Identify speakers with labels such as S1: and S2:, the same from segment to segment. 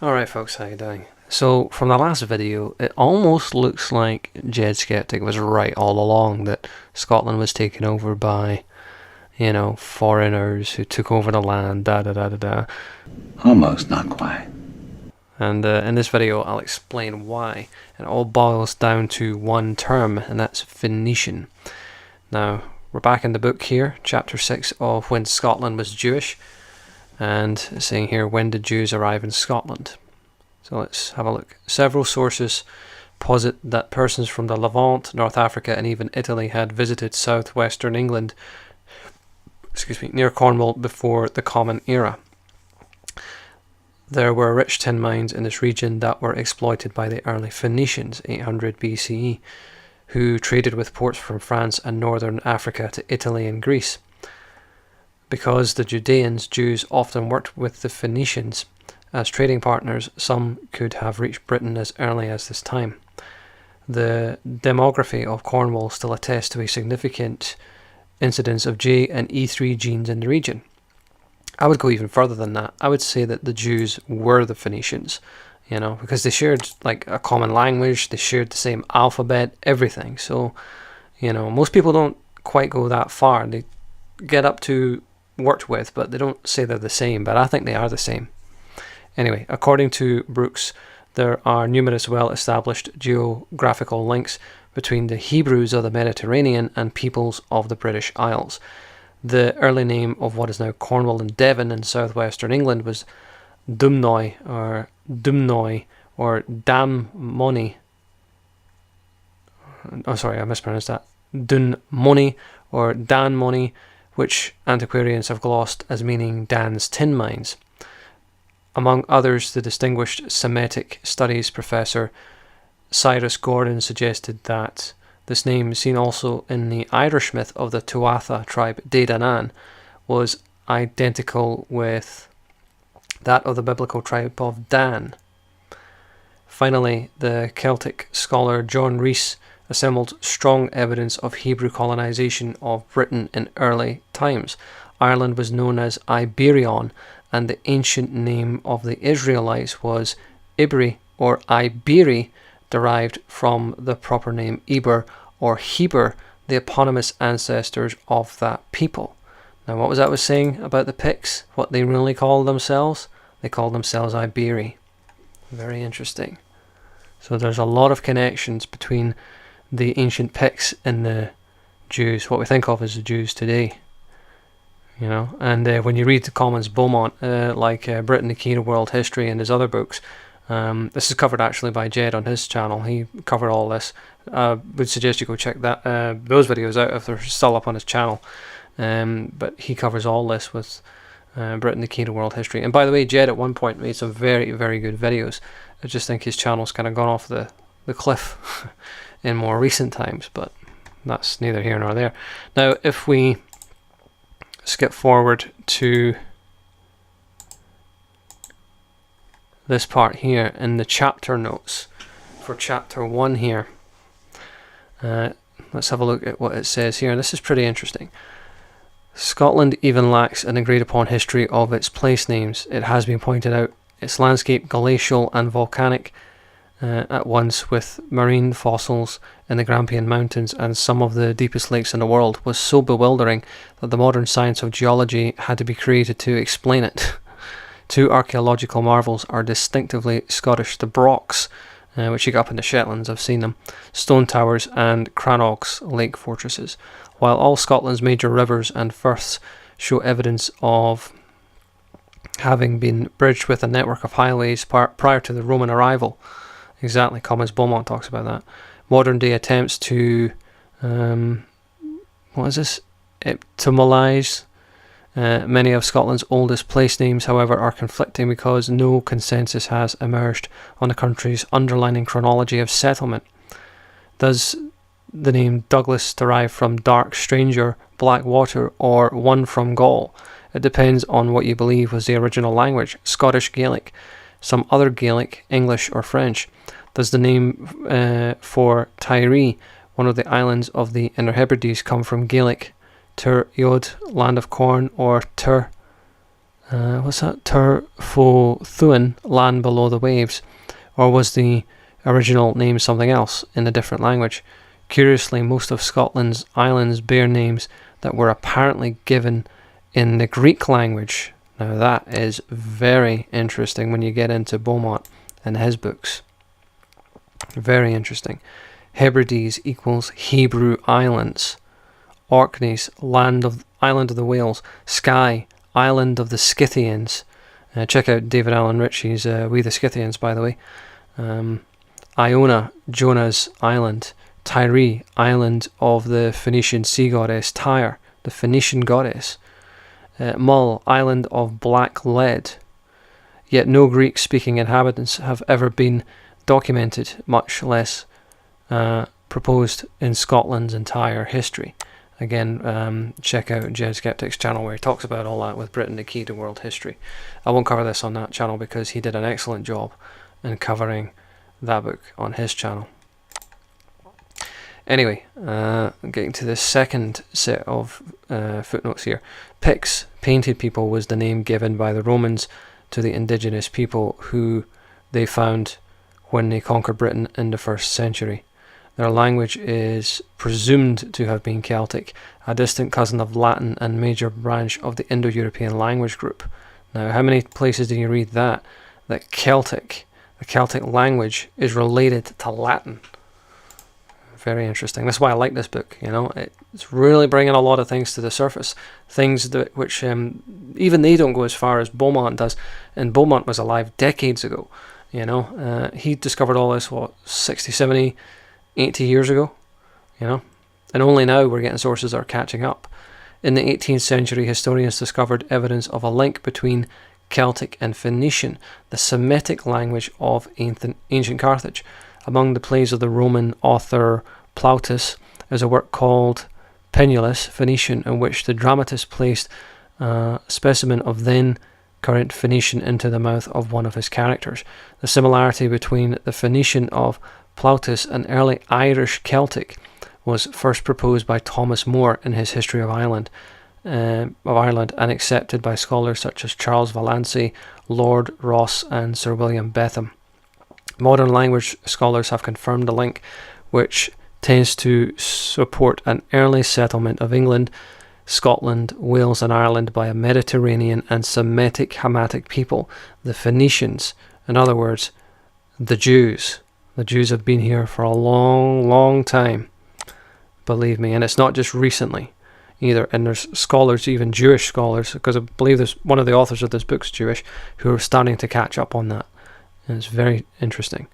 S1: Alright folks, how you doing? So from the last video, it almost looks like Jed Skeptic was right all along, that Scotland was taken over by, foreigners who took over the land, da.
S2: Almost, not quite.
S1: And in this video I'll explain why. It all boils down to one term, and that's Phoenician. Now, we're back in the book here, chapter 6 of When Scotland Was Jewish, and it's saying here, when did Jews arrive in Scotland? So let's have a look. Several sources posit that persons from the Levant, North Africa, and even Italy had visited southwestern England, near Cornwall before the Common Era. There were rich tin mines in this region that were exploited by the early Phoenicians, 800 BCE, who traded with ports from France and northern Africa to Italy and Greece. Because the Judeans, Jews, often worked with the Phoenicians as trading partners, some could have reached Britain as early as this time. The demography of Cornwall still attests to a significant incidence of J and E3 genes in the region. I would go even further than that. I would say that the Jews were the Phoenicians, because they shared like a common language, they shared the same alphabet, everything. So, most people don't quite go that far. They get up to worked with, but they don't say they're the same, but I think they are the same. Anyway, according to Brooks, there are numerous well-established geographical links between the Hebrews of the Mediterranean and peoples of the British Isles. The early name of what is now Cornwall and Devon in southwestern England was Dumnoi or Dammoni. Oh, sorry, I mispronounced that. Dunmoni or Danmoni, which antiquarians have glossed as meaning Dan's tin mines. Among others, the distinguished Semitic studies professor Cyrus Gordon suggested that this name, seen also in the Irish myth of the Tuatha tribe Daidanan, was identical with that of the biblical tribe of Dan. Finally, the Celtic scholar John Rhys assembled strong evidence of Hebrew colonization of Britain in early times. Ireland was known as Iberion, and the ancient name of the Israelites was Ibri or Iberi, derived from the proper name Eber or Heber, the eponymous ancestors of that people. Now, what was that saying about the Picts? What they really called themselves? They called themselves Iberi. Very interesting. So there's a lot of connections between the ancient Picts and the Jews, what we think of as the Jews today. And when you read the Commons Beaumont, Britain, the Key to World History and his other books, this is covered actually by Jed on his channel. He covered all this. Would suggest you go check those videos out if they're still up on his channel. But he covers all this with Britain, the Key to World History. And by the way, Jed at one point made some very, very good videos. I just think his channel's kind of gone off the cliff in more recent times, but that's neither here nor there. Now, if we skip forward to this part here in the chapter notes for chapter 1 here, let's have a look at what it says here. This is pretty interesting. Scotland even lacks an agreed upon history of its place names. It has been pointed out its landscape glacial and volcanic at once, with marine fossils in the Grampian Mountains and some of the deepest lakes in the world, was so bewildering that the modern science of geology had to be created to explain it. Two archaeological marvels are distinctively Scottish: the Brochs, which you get up in the Shetlands, I've seen them, stone towers, and Crannogs lake fortresses, while all Scotland's major rivers and firths show evidence of having been bridged with a network of highways prior to the Roman arrival. Exactly, Commons Beaumont talks about that. Modern day attempts to etymolise many of Scotland's oldest place names, however, are conflicting because no consensus has emerged on the country's underlying chronology of settlement. Does the name Douglas derive from dark stranger, black water, or one from Gaul? It depends on what you believe was the original language: Scottish Gaelic, some other Gaelic, English, or French. Does the name for Tiree, one of the islands of the Inner Hebrides, come from Gaelic Tur Iod, land of corn, or Tur what's that? Thuin, land below the waves, or was the original name something else in a different language? Curiously, most of Scotland's islands bear names that were apparently given in the Greek language. Now that is very interesting when you get into Beaumont and his books. Very interesting. Hebrides equals Hebrew islands. Orkneys, island of the whales. Skye, island of the Scythians. Check out David Allen Ritchie's We the Scythians, by the way. Iona, Jonah's island. Tyre, island of the Phoenician sea goddess Tyre, the Phoenician goddess. Mull, island of black lead. Yet no Greek-speaking inhabitants have ever been documented, much less proposed in Scotland's entire history. Again, check out Jed Skeptic's channel where he talks about all that with Britain, the key to world history. I won't cover this on that channel because he did an excellent job in covering that book on his channel. Anyway, getting to the second set of footnotes here. Picts, painted people, was the name given by the Romans to the indigenous people who they found when they conquered Britain in the 1st century. Their language is presumed to have been Celtic, a distant cousin of Latin and major branch of the Indo-European language group. Now, how many places do you read that the Celtic language is related to Latin? Very interesting. That's why I like this book. It's really bringing a lot of things to the surface, things which even they don't go as far as Beaumont does, and Beaumont was alive decades ago. He discovered all this 60, 70, 80 years ago, and only now we're getting sources that are catching up. In the 18th century, historians discovered evidence of a link between Celtic and Phoenician, the Semitic language of ancient Carthage. Among the plays of the Roman author Plautus is a work called Penulus, Phoenician, in which the dramatist placed a specimen of then current Phoenician into the mouth of one of his characters. The similarity between the Phoenician of Plautus and early Irish Celtic was first proposed by Thomas More in his History of Ireland, and accepted by scholars such as Charles Vallancey, Lord Ross, and Sir William Betham. Modern language scholars have confirmed the link, which tends to support an early settlement of England, Scotland, Wales, and Ireland by a Mediterranean and Semitic Hamitic people, the Phoenicians. In other words, the Jews. The Jews have been here for a long, long time, believe me, and it's not just recently either. And there's scholars, even Jewish scholars, because I believe there's one of the authors of this book's Jewish, who are starting to catch up on that. And it's very interesting.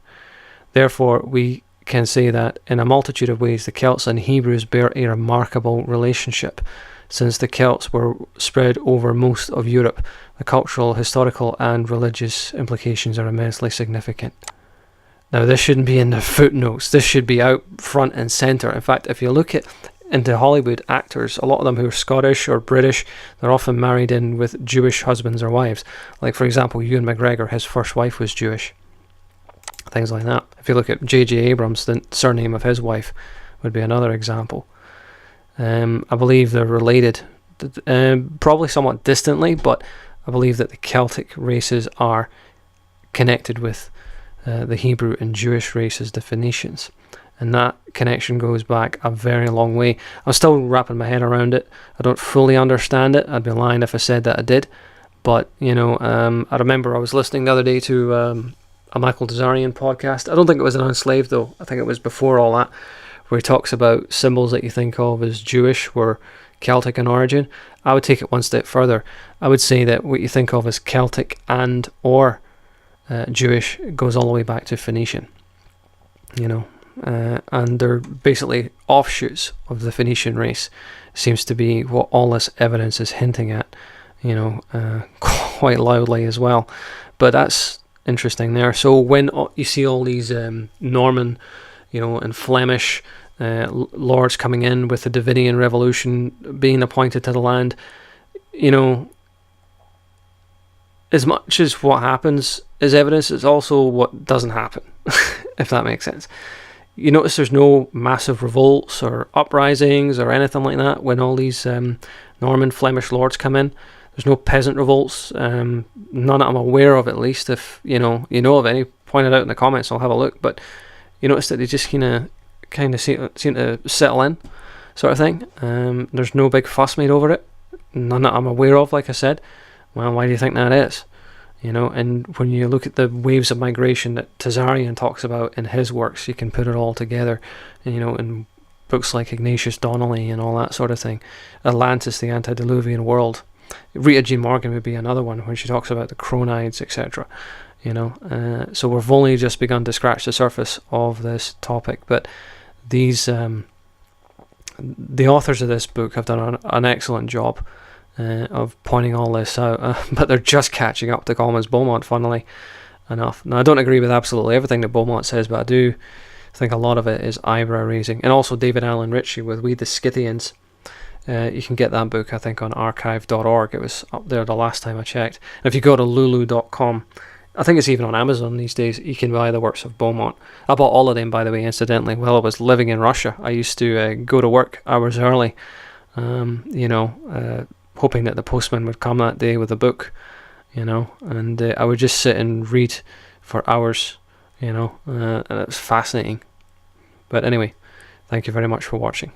S1: Therefore, we can say that in a multitude of ways the Celts and Hebrews bear a remarkable relationship. Since the Celts were spread over most of Europe, the cultural, historical, and religious implications are immensely significant. Now, this shouldn't be in the footnotes. This should be out front and centre. In fact, if you look into Hollywood actors, a lot of them who are Scottish or British, they're often married in with Jewish husbands or wives. Like, for example, Ewan McGregor, his first wife was Jewish. Things like that. If you look at J.J. Abrams, the surname of his wife would be another example. I believe they're related, probably somewhat distantly, but I believe that the Celtic races are connected with the Hebrew and Jewish races, the Phoenicians. And that connection goes back a very long way. I'm still wrapping my head around it. I don't fully understand it. I'd be lying if I said that I did. But, I remember I was listening the other day to a Michael Dazarian podcast. I don't think it was an Unslaved, though. I think it was before all that, where he talks about symbols that you think of as Jewish were Celtic in origin. I would take it one step further. I would say that what you think of as Celtic and or Jewish goes all the way back to Phoenician. And they're basically offshoots of the Phoenician race. Seems to be what all this evidence is hinting at, quite loudly as well. But that's interesting there. So when you see all these Norman, and Flemish lords coming in with the Davidian Revolution being appointed to the land, as much as what happens is evidence, it's also what doesn't happen, if that makes sense. You notice there's no massive revolts or uprisings or anything like that when all these Norman Flemish lords come in. There's no peasant revolts, none that I'm aware of, at least. If you know of any, point it out in the comments. I'll have a look. But you notice that they just kind of seem to settle in, sort of thing. There's no big fuss made over it, none that I'm aware of. Like I said, well, why do you think that is? And when you look at the waves of migration that Tazarian talks about in his works, you can put it all together. And, in books like Ignatius Donnelly and all that sort of thing. Atlantis, the antediluvian world. Rita Jean Morgan would be another one when she talks about the Chronides, etc. So we've only just begun to scratch the surface of this topic, but these the authors of this book have done an excellent job of pointing all this out, but they're just catching up to Collins Beaumont, funnily enough. Now, I don't agree with absolutely everything that Beaumont says, but I do think a lot of it is eyebrow raising. And also David Allen Ritchie with We the Scythians. You can get that book, I think, on archive.org. It was up there the last time I checked. And if you go to lulu.com, I think it's even on Amazon these days, you can buy the works of Beaumont. I bought all of them, by the way, incidentally, while I was living in Russia. I used to go to work hours early, hoping that the postman would come that day with a book, and I would just sit and read for hours, and it was fascinating. But anyway, thank you very much for watching.